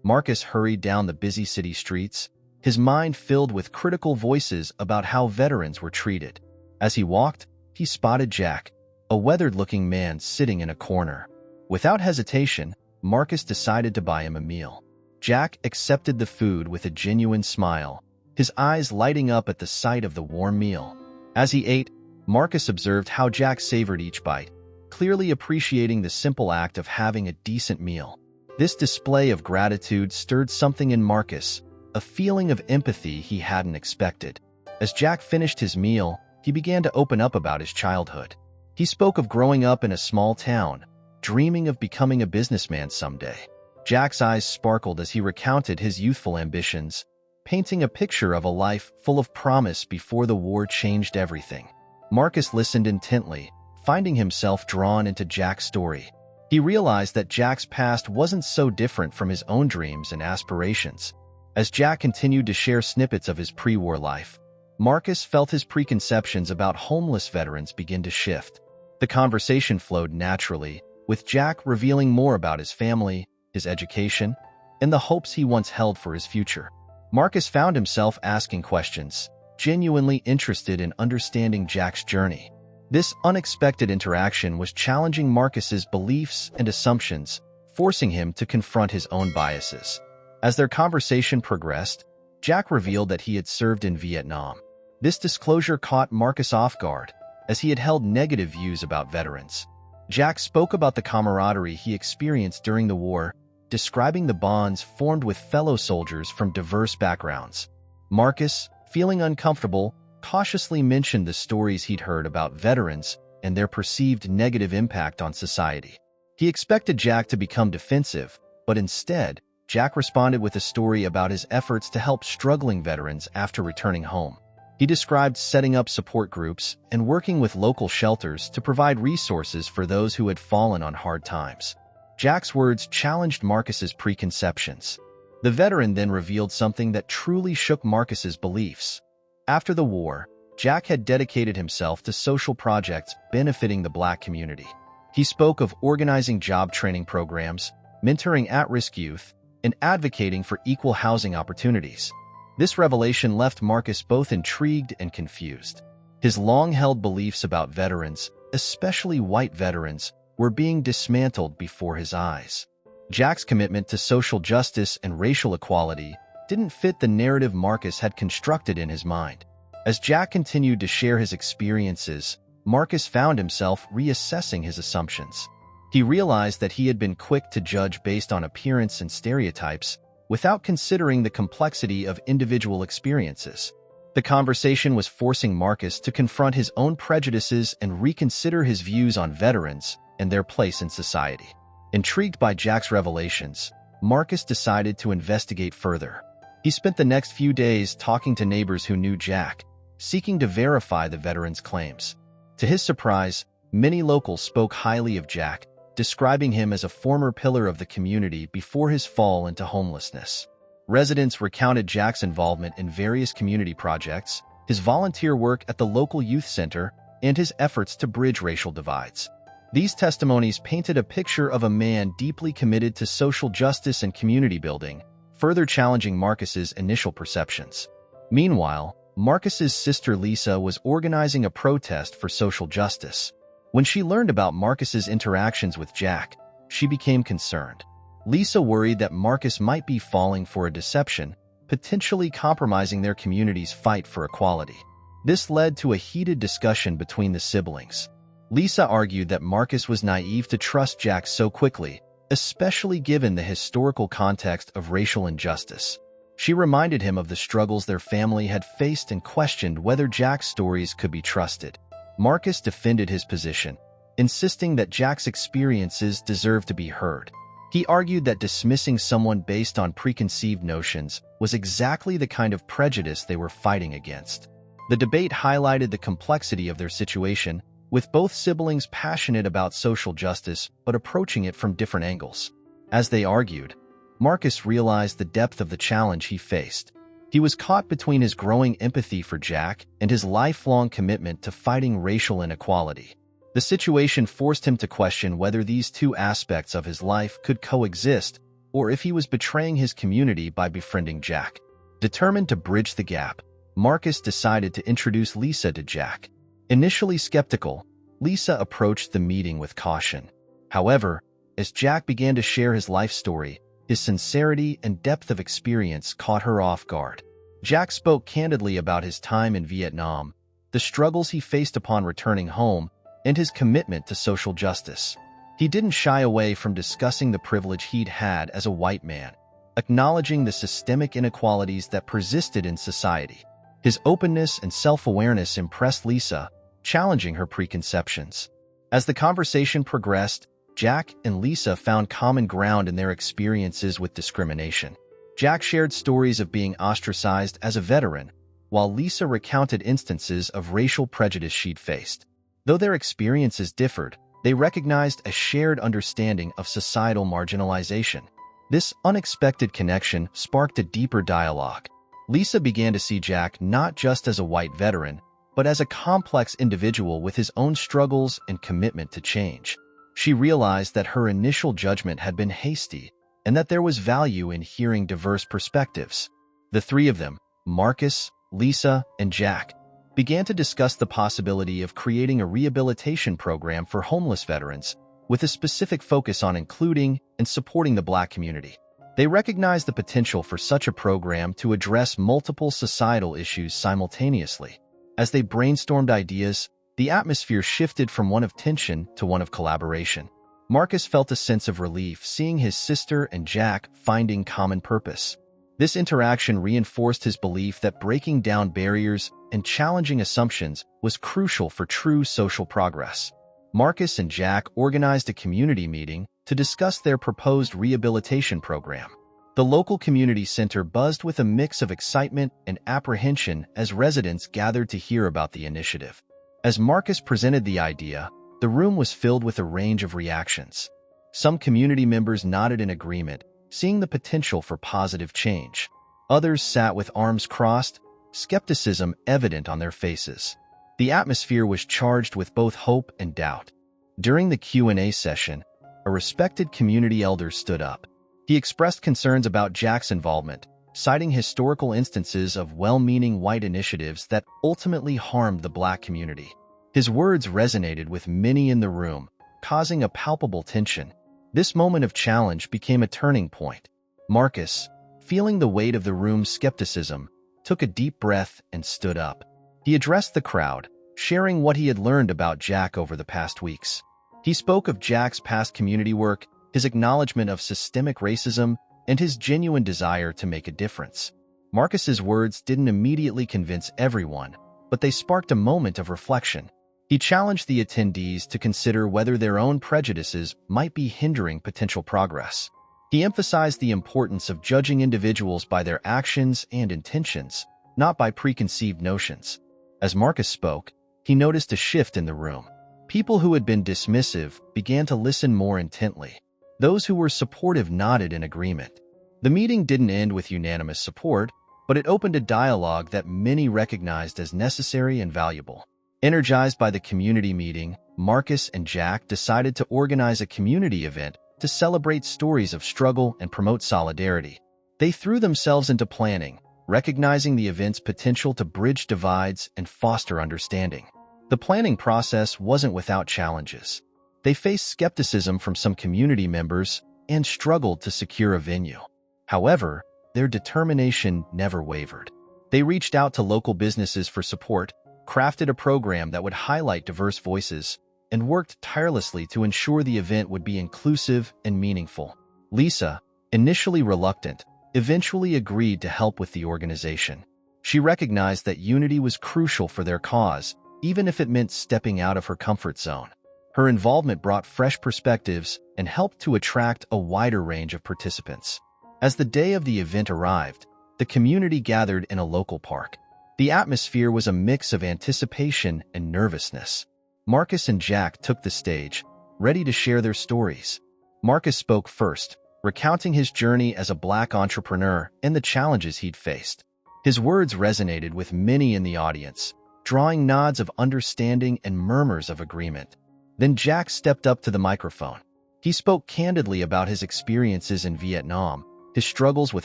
Marcus hurried down the busy city streets, his mind filled with critical voices about how veterans were treated. As he walked, he spotted Jack, a weathered-looking man sitting in a corner. Without hesitation, Marcus decided to buy him a meal. Jack accepted the food with a genuine smile, his eyes lighting up at the sight of the warm meal. As he ate, Marcus observed how Jack savored each bite, clearly appreciating the simple act of having a decent meal. This display of gratitude stirred something in Marcus, a feeling of empathy he hadn't expected. As Jack finished his meal, he began to open up about his childhood. He spoke of growing up in a small town, dreaming of becoming a businessman someday. Jack's eyes sparkled as he recounted his youthful ambitions, painting a picture of a life full of promise before the war changed everything. Marcus listened intently, finding himself drawn into Jack's story. He realized that Jack's past wasn't so different from his own dreams and aspirations. As Jack continued to share snippets of his pre-war life, Marcus felt his preconceptions about homeless veterans begin to shift. The conversation flowed naturally, with Jack revealing more about his family, his education, and the hopes he once held for his future. Marcus found himself asking questions, genuinely interested in understanding Jack's journey. This unexpected interaction was challenging Marcus's beliefs and assumptions, forcing him to confront his own biases. As their conversation progressed, Jack revealed that he had served in Vietnam. This disclosure caught Marcus off guard, as he had held negative views about veterans. Jack spoke about the camaraderie he experienced during the war, describing the bonds formed with fellow soldiers from diverse backgrounds. Marcus, feeling uncomfortable, cautiously mentioned the stories he'd heard about veterans and their perceived negative impact on society. He expected Jack to become defensive, but instead, Jack responded with a story about his efforts to help struggling veterans after returning home. He described setting up support groups and working with local shelters to provide resources for those who had fallen on hard times. Jack's words challenged Marcus's preconceptions. The veteran then revealed something that truly shook Marcus's beliefs. After the war, Jack had dedicated himself to social projects benefiting the Black community. He spoke of organizing job training programs, mentoring at-risk youth, and advocating for equal housing opportunities. This revelation left Marcus both intrigued and confused. His long-held beliefs about veterans, especially white veterans, were being dismantled before his eyes. Jack's commitment to social justice and racial equality didn't fit the narrative Marcus had constructed in his mind. As Jack continued to share his experiences, Marcus found himself reassessing his assumptions. He realized that he had been quick to judge based on appearance and stereotypes, without considering the complexity of individual experiences. The conversation was forcing Marcus to confront his own prejudices and reconsider his views on veterans and their place in society. Intrigued by Jack's revelations, Marcus decided to investigate further. He spent the next few days talking to neighbors who knew Jack, seeking to verify the veteran's claims. To his surprise, many locals spoke highly of Jack, describing him as a former pillar of the community before his fall into homelessness. Residents recounted Jack's involvement in various community projects, his volunteer work at the local youth center, and his efforts to bridge racial divides. These testimonies painted a picture of a man deeply committed to social justice and community building, further challenging Marcus's initial perceptions. Meanwhile, Marcus's sister Lisa was organizing a protest for social justice. When she learned about Marcus's interactions with Jack, she became concerned. Lisa worried that Marcus might be falling for a deception, potentially compromising their community's fight for equality. This led to a heated discussion between the siblings. Lisa argued that Marcus was naive to trust Jack so quickly, especially given the historical context of racial injustice. She reminded him of the struggles their family had faced and questioned whether Jack's stories could be trusted. Marcus defended his position, insisting that Jack's experiences deserved to be heard. He argued that dismissing someone based on preconceived notions was exactly the kind of prejudice they were fighting against. The debate highlighted the complexity of their situation, with both siblings passionate about social justice but approaching it from different angles. As they argued, Marcus realized the depth of the challenge he faced. He was caught between his growing empathy for Jack and his lifelong commitment to fighting racial inequality. The situation forced him to question whether these two aspects of his life could coexist, or if he was betraying his community by befriending Jack. Determined to bridge the gap, Marcus decided to introduce Lisa to Jack. Initially skeptical, Lisa approached the meeting with caution. However, as Jack began to share his life story, his sincerity and depth of experience caught her off guard. Jack spoke candidly about his time in Vietnam, the struggles he faced upon returning home, and his commitment to social justice. He didn't shy away from discussing the privilege he'd had as a white man, acknowledging the systemic inequalities that persisted in society. His openness and self-awareness impressed Lisa, challenging her preconceptions. As the conversation progressed, Jack and Lisa found common ground in their experiences with discrimination. Jack shared stories of being ostracized as a veteran, while Lisa recounted instances of racial prejudice she'd faced. Though their experiences differed, they recognized a shared understanding of societal marginalization. This unexpected connection sparked a deeper dialogue. Lisa began to see Jack not just as a white veteran, but as a complex individual with his own struggles and commitment to change. She realized that her initial judgment had been hasty, and that there was value in hearing diverse perspectives. The three of them, Marcus, Lisa, and Jack, began to discuss the possibility of creating a rehabilitation program for homeless veterans, with a specific focus on including and supporting the Black community. They recognized the potential for such a program to address multiple societal issues simultaneously. As they brainstormed ideas, the atmosphere shifted from one of tension to one of collaboration. Marcus felt a sense of relief seeing his sister and Jack finding common purpose. This interaction reinforced his belief that breaking down barriers and challenging assumptions was crucial for true social progress. Marcus and Jack organized a community meeting to discuss their proposed rehabilitation program. The local community center buzzed with a mix of excitement and apprehension as residents gathered to hear about the initiative. As Marcus presented the idea, the room was filled with a range of reactions. Some community members nodded in agreement, seeing the potential for positive change. Others sat with arms crossed, skepticism evident on their faces. The atmosphere was charged with both hope and doubt. During the Q&A session, a respected community elder stood up. He expressed concerns about Jack's involvement, citing historical instances of well-meaning white initiatives that ultimately harmed the Black community. His words resonated with many in the room, causing a palpable tension. This moment of challenge became a turning point. Marcus, feeling the weight of the room's skepticism, took a deep breath and stood up. He addressed the crowd, sharing what he had learned about Jack over the past weeks. He spoke of Jack's past community work, his acknowledgement of systemic racism, and his genuine desire to make a difference. Marcus's words didn't immediately convince everyone, but they sparked a moment of reflection. He challenged the attendees to consider whether their own prejudices might be hindering potential progress. He emphasized the importance of judging individuals by their actions and intentions, not by preconceived notions. As Marcus spoke, he noticed a shift in the room. People who had been dismissive began to listen more intently. Those who were supportive nodded in agreement. The meeting didn't end with unanimous support, but it opened a dialogue that many recognized as necessary and valuable. Energized by the community meeting, Marcus and Jack decided to organize a community event to celebrate stories of struggle and promote solidarity. They threw themselves into planning, recognizing the event's potential to bridge divides and foster understanding. The planning process wasn't without challenges. They faced skepticism from some community members and struggled to secure a venue. However, their determination never wavered. They reached out to local businesses for support, crafted a program that would highlight diverse voices, and worked tirelessly to ensure the event would be inclusive and meaningful. Lisa, initially reluctant, eventually agreed to help with the organization. She recognized that unity was crucial for their cause, even if it meant stepping out of her comfort zone. Her involvement brought fresh perspectives and helped to attract a wider range of participants. As the day of the event arrived, the community gathered in a local park. The atmosphere was a mix of anticipation and nervousness. Marcus and Jack took the stage, ready to share their stories. Marcus spoke first, recounting his journey as a Black entrepreneur and the challenges he'd faced. His words resonated with many in the audience, drawing nods of understanding and murmurs of agreement. Then Jack stepped up to the microphone. He spoke candidly about his experiences in Vietnam, his struggles with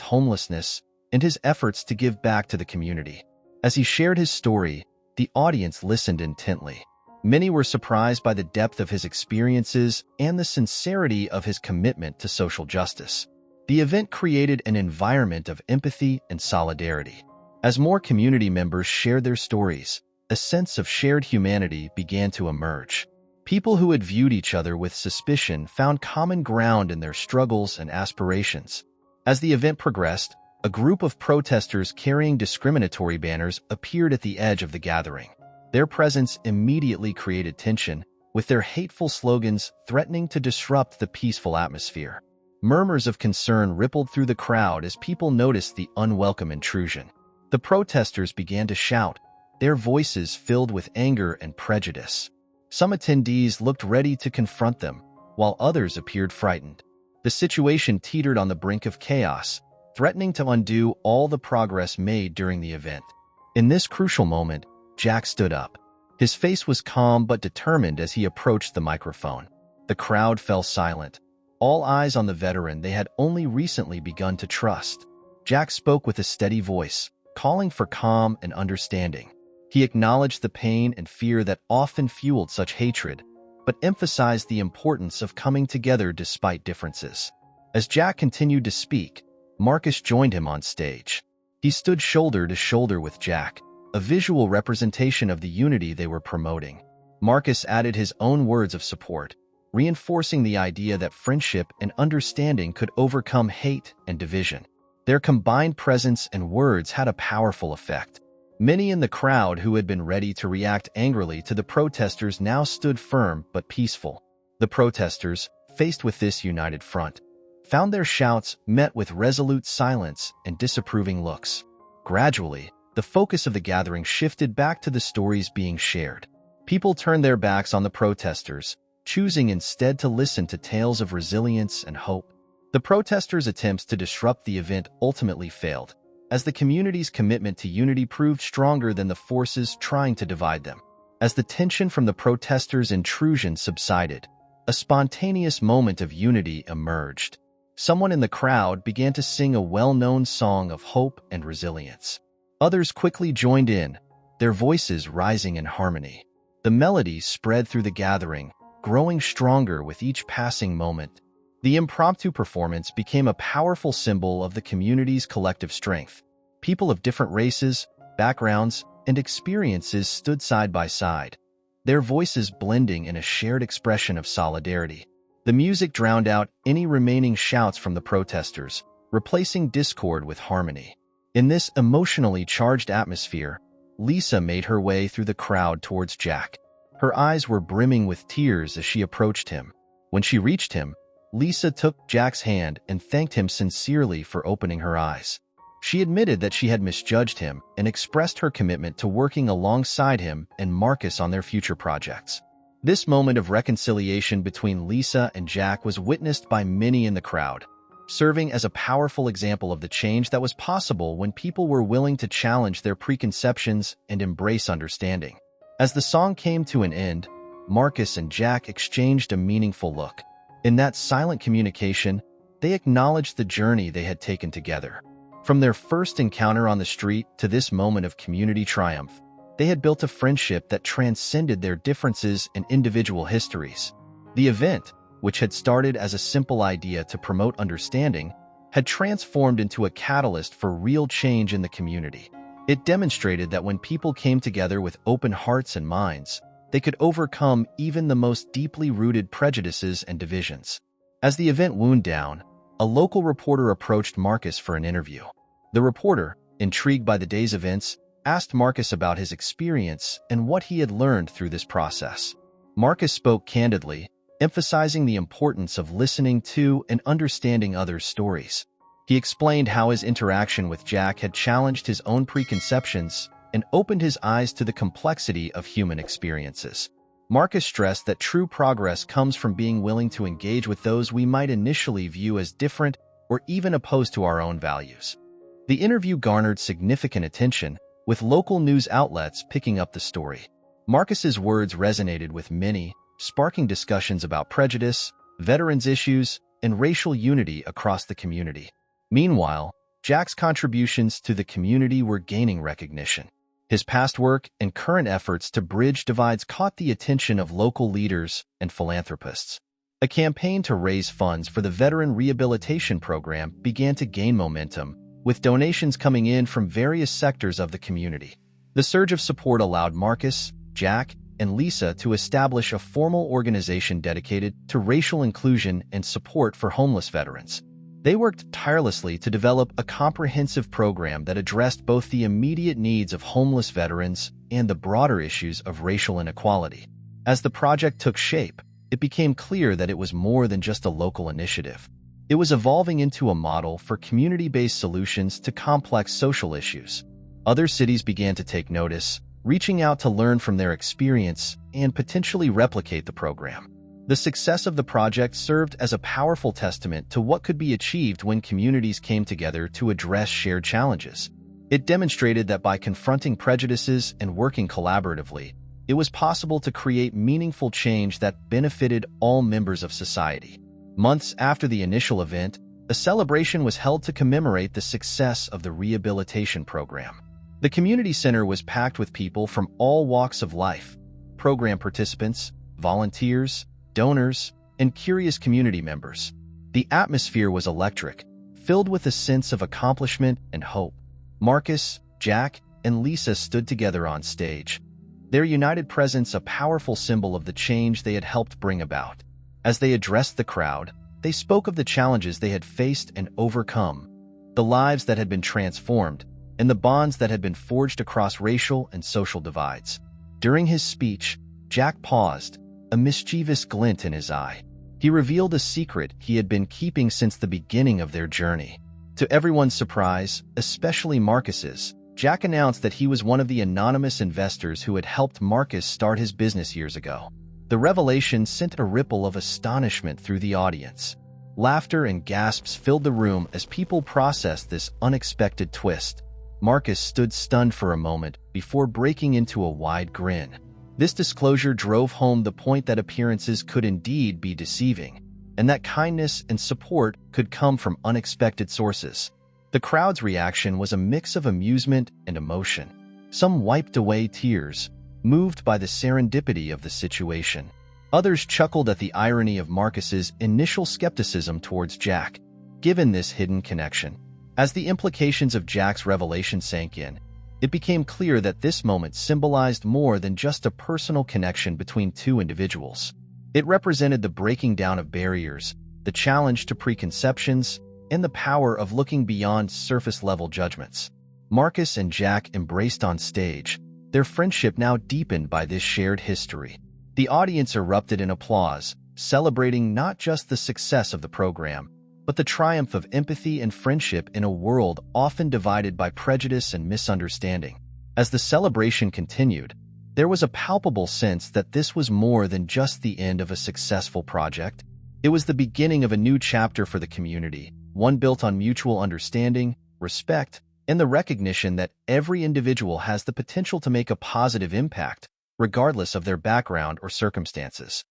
homelessness, and his efforts to give back to the community. As he shared his story, the audience listened intently. Many were surprised by the depth of his experiences and the sincerity of his commitment to social justice. The event created an environment of empathy and solidarity. As more community members shared their stories, a sense of shared humanity began to emerge. People who had viewed each other with suspicion found common ground in their struggles and aspirations. As the event progressed, a group of protesters carrying discriminatory banners appeared at the edge of the gathering. Their presence immediately created tension, with their hateful slogans threatening to disrupt the peaceful atmosphere. Murmurs of concern rippled through the crowd as people noticed the unwelcome intrusion. The protesters began to shout, their voices filled with anger and prejudice. Some attendees looked ready to confront them, while others appeared frightened. The situation teetered on the brink of chaos, threatening to undo all the progress made during the event. In this crucial moment, Jack stood up. His face was calm but determined as he approached the microphone. The crowd fell silent, all eyes on the veteran they had only recently begun to trust. Jack spoke with a steady voice, calling for calm and understanding. He acknowledged the pain and fear that often fueled such hatred, but emphasized the importance of coming together despite differences. As Jack continued to speak, Marcus joined him on stage. He stood shoulder to shoulder with Jack, a visual representation of the unity they were promoting. Marcus added his own words of support, reinforcing the idea that friendship and understanding could overcome hate and division. Their combined presence and words had a powerful effect. Many in the crowd who had been ready to react angrily to the protesters now stood firm but peaceful. The protesters, faced with this united front, found their shouts met with resolute silence and disapproving looks. Gradually, the focus of the gathering shifted back to the stories being shared. People turned their backs on the protesters, choosing instead to listen to tales of resilience and hope. The protesters' attempts to disrupt the event ultimately failed, as the community's commitment to unity proved stronger than the forces trying to divide them. As the tension from the protesters' intrusion subsided, a spontaneous moment of unity emerged. Someone in the crowd began to sing a well-known song of hope and resilience. Others quickly joined in, their voices rising in harmony. The melody spread through the gathering, growing stronger with each passing moment. The impromptu performance became a powerful symbol of the community's collective strength. People of different races, backgrounds, and experiences stood side by side, their voices blending in a shared expression of solidarity. The music drowned out any remaining shouts from the protesters, replacing discord with harmony. In this emotionally charged atmosphere, Lisa made her way through the crowd towards Jack. Her eyes were brimming with tears as she approached him. When she reached him, Lisa took Jack's hand and thanked him sincerely for opening her eyes. She admitted that she had misjudged him and expressed her commitment to working alongside him and Marcus on their future projects. This moment of reconciliation between Lisa and Jack was witnessed by many in the crowd, serving as a powerful example of the change that was possible when people were willing to challenge their preconceptions and embrace understanding. As the song came to an end, Marcus and Jack exchanged a meaningful look. In that silent communication, they acknowledged the journey they had taken together. From their first encounter on the street to this moment of community triumph, they had built a friendship that transcended their differences and individual histories. The event, which had started as a simple idea to promote understanding, had transformed into a catalyst for real change in the community. It demonstrated that when people came together with open hearts and minds, they could overcome even the most deeply rooted prejudices and divisions. As the event wound down, a local reporter approached Marcus for an interview. The reporter, intrigued by the day's events, asked Marcus about his experience and what he had learned through this process. Marcus spoke candidly, emphasizing the importance of listening to and understanding others' stories. He explained how his interaction with Jack had challenged his own preconceptions and opened his eyes to the complexity of human experiences. Marcus stressed that true progress comes from being willing to engage with those we might initially view as different or even opposed to our own values. The interview garnered significant attention, with local news outlets picking up the story. Marcus's words resonated with many, sparking discussions about prejudice, veterans issues, and racial unity across the community. Meanwhile, Jack's contributions to the community were gaining recognition. His past work and current efforts to bridge divides caught the attention of local leaders and philanthropists. A campaign to raise funds for the Veteran Rehabilitation Program began to gain momentum, with donations coming in from various sectors of the community. The surge of support allowed Marcus, Jack, and Lisa to establish a formal organization dedicated to racial inclusion and support for homeless veterans. They worked tirelessly to develop a comprehensive program that addressed both the immediate needs of homeless veterans and the broader issues of racial inequality. As the project took shape, it became clear that it was more than just a local initiative. It was evolving into a model for community-based solutions to complex social issues. Other cities began to take notice, reaching out to learn from their experience and potentially replicate the program. The success of the project served as a powerful testament to what could be achieved when communities came together to address shared challenges. It demonstrated that by confronting prejudices and working collaboratively, it was possible to create meaningful change that benefited all members of society. Months after the initial event, a celebration was held to commemorate the success of the rehabilitation program. The community center was packed with people from all walks of life: program participants, volunteers, donors, and curious community members. The atmosphere was electric, filled with a sense of accomplishment and hope. Marcus, Jack, and Lisa stood together on stage, their united presence a powerful symbol of the change they had helped bring about. As they addressed the crowd, they spoke of the challenges they had faced and overcome, the lives that had been transformed, and the bonds that had been forged across racial and social divides. During his speech, Jack paused, a mischievous glint in his eye. He revealed a secret he had been keeping since the beginning of their journey. To everyone's surprise, especially Marcus's, Jack announced that he was one of the anonymous investors who had helped Marcus start his business years ago. The revelation sent a ripple of astonishment through the audience. Laughter and gasps filled the room as people processed this unexpected twist. Marcus stood stunned for a moment before breaking into a wide grin. This disclosure drove home the point that appearances could indeed be deceiving, and that kindness and support could come from unexpected sources. The crowd's reaction was a mix of amusement and emotion. Some wiped away tears, moved by the serendipity of the situation. Others chuckled at the irony of Marcus's initial skepticism towards Jack, given this hidden connection. As the implications of Jack's revelation sank in, it became clear that this moment symbolized more than just a personal connection between two individuals. It represented the breaking down of barriers, the challenge to preconceptions, and the power of looking beyond surface-level judgments. Marcus and Jack embraced on stage, their friendship now deepened by this shared history. The audience erupted in applause, celebrating not just the success of the program, but the triumph of empathy and friendship in a world often divided by prejudice and misunderstanding. As the celebration continued, there was a palpable sense that this was more than just the end of a successful project. It was the beginning of a new chapter for the community, one built on mutual understanding, respect, and the recognition that every individual has the potential to make a positive impact, regardless of their background or circumstances.